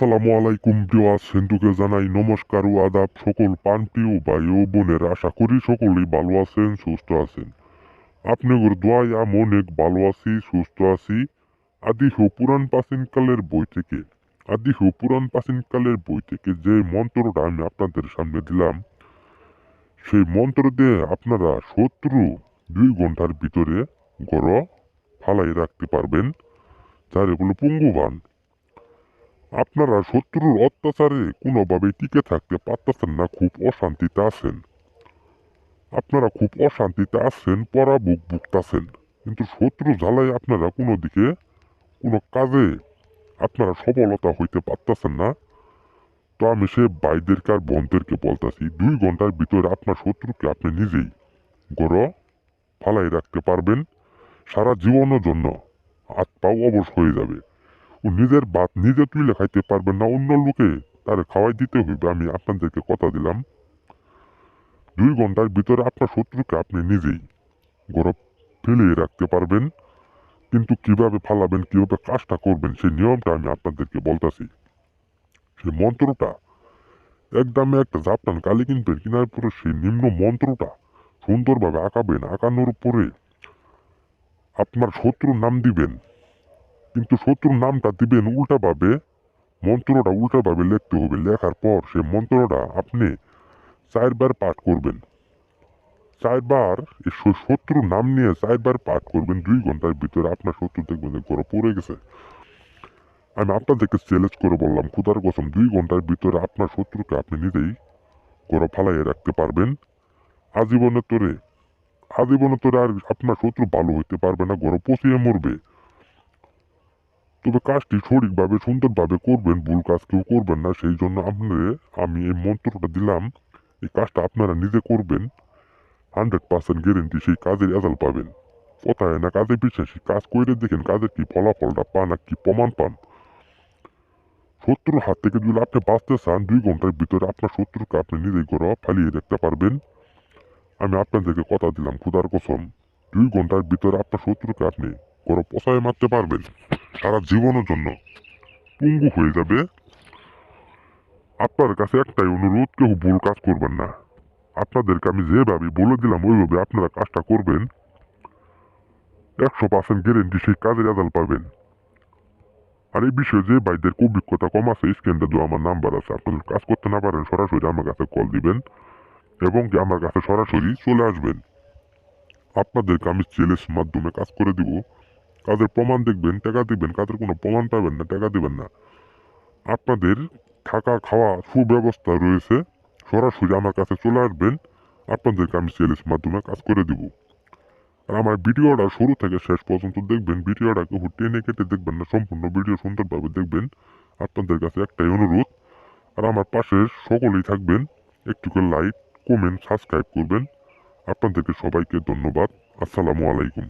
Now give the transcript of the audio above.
আসসালামু আলাইকুম প্রিয় সেন্টুকে জানাই নমস্কার ও আদাব সকল প্রাণপ্রিয় ভাই ও বোনের আশা করি সকলেই ভালো আছেন সুস্থ আছেন। আপনাদের দোয়ায় আমি অনেক ভালো আছি সুস্থ আছি। আদি হো পুরাণ প্রাচীনকালের বই থেকে যে মন্ত্রটা আমি আপনাদের সামনে দিলাম সেই মন্ত্র দিয়ে আপনারা শত্রু 2 ঘন্টার ভিতরে গড় ফালাই রাখতে পারবেন, যার এগুলো পঙ্গুবান। আপনারা শত্রুর অত্যাচারে কোনোভাবেই টিকে থাকতে পারতেছেন না, খুব অশান্তিতে আছেন। আপনারা খুব অশান্তিতে আছেন, পরাভুক ভুগতাছেন, কিন্তু শত্রু জ্বালায় আপনারা কোনো দিকে কোনো কাজে আপনারা সফলতা হইতে পারতেছেন না। তো আমি সে ভাইদেরকে আর বোনদেরকে বলতেছি 2 ঘন্টার ভিতরে আপনার শত্রুকে আপনি নিজেই গড় ফালাই রাখতে পারবেন। সারা জীবনের জন্য হাত পাও অবশ হয়ে যাবে। ও নিজের ভাত নিজে তুলে খাইতে পারবেন না, অন্য লোকে তারে খাওয়াই দিতে হইবে। আমি আপনাদেরকে কথা দিলাম 2 ঘন্টার ভিতরে আপনার শত্রুকে আপনি নিজেই গরম ফেলিয়ে রাখতে পারবেন। কিন্তু কিভাবে ফালাবেন, কিভাবে কাজটা করবেন সেই নিয়মটা আমি আপনাদেরকে বলতেছি। সেই মন্ত্রটা একদমে একটা জাপান কালি কিনবেন, কেনার পরে সেই নিম্ন মন্ত্রটা সুন্দরভাবে আঁকাবেন। আঁকানোর পরে আপনার শত্রুর নাম দিবেন, কিন্তু শত্রুর নামটা দিবেন উল্টাভাবে। মন্ত্রটা উল্টাভাবে লিখতে হবে। লেখার পর সেই মন্ত্রটা আপনি 4 বার পাঠ করবেন। 4 বার এই শত্রুর নাম নিয়ে 4 বার পাঠ করবেন। 2 ঘন্টার ভিতরে আপনার শত্রু দেখবেন যে ঘরে পড়ে গেছে। আমি আপনাদেরকে চ্যালেঞ্জ করে বললাম খুদার কসম, 2 ঘন্টার ভিতরে আপনার শত্রুকে আপনি নিজেই ঘরে ফালাইয়ে রাখতে পারবেন। আজীবনে তোরে আর আপনার শত্রু ভালো হইতে পারবে না, ঘরে পচিয়ে মরবে। তবে কাজটি সঠিকভাবে সুন্দরভাবে করবেন, ভুল কাজ কেউ করবেন না। সেই জন্য আমি এই মন্ত্রটা দিলাম। এই কাজটা আপনারা নিজে করবেন, 100% গ্যারেন্টি সেই কাজের রেজাল্ট পাবেন। কথায় না কাজে বিশ্বাসী, কাজ করে দেখেন কাজের কি ফলাফলটা পান আর কি প্রমাণ পান। শত্রুর হাত থেকে যদি আপনি বাঁচতে চান 2 ঘন্টার ভিতরে আপনার শত্রুকে আপনি নিজেই ঘরে ফালিয়ে রাখতে পারবেন। আমি আপনাদেরকে কথা দিলাম খুদার কসম, 2 ঘন্টার ভিতরে আপনার শত্রুকে আপনি ঘরে পচায় মারতে পারবেন। সারা জীবনের জন্য পঙ্গু হয়ে যাবে। আপনার কাছে একটাই অনুরোধ, কেউ ভুল কাজ করবেন না। আপনাদেরকে আমি যেভাবে বলে দিলাম ওইভাবে আপনারা কাজটা করবেন, 100% গ্যারেন্টি সেই কাজের রেজাল্ট পাবেন। আর এই বিষয়ে যে ভাইদের অভিজ্ঞতা কম আছে স্ক্রিনটা দেওয়া আমার নাম্বার আছে, আপনাদের কাজ করতে না পারেন সরাসরি আমার কাছে কল দিবেন এবং কি আমার কাছে সরাসরি চলে আসবেন। আপনাদেরকে আমি চ্যালেঞ্জ মাধ্যমে কাজ করে দিব। কাজের প্রমাণ দেখবেন, টাকা দিবেন। কাজের কোনো প্রমাণ পাবেন না, টাকা দিবেন না। আপনাদের থাকা খাওয়া সুব্যবস্থা রয়েছে, সরাসরি আমার কাছে চলে আসবেন। আপনাদেরকে আমি চ্যালেঞ্জ মাধ্যমে কাজ করে দিব। আর আমার ভিডিওটা শুরু থেকে শেষ পর্যন্ত দেখবেন। ভিডিওটা কেউ টেনে কেটে দেখবেন না, সম্পূর্ণ ভিডিও সুন্দরভাবে দেখবেন। আপনাদের কাছে একটাই অনুরোধ। আর আমার পাশে সকলেই থাকবেন, একটু করে লাইক কমেন্ট সাবস্ক্রাইব করবেন। আপনাদেরকে সবাইকে ধন্যবাদ। আসসালামু আলাইকুম।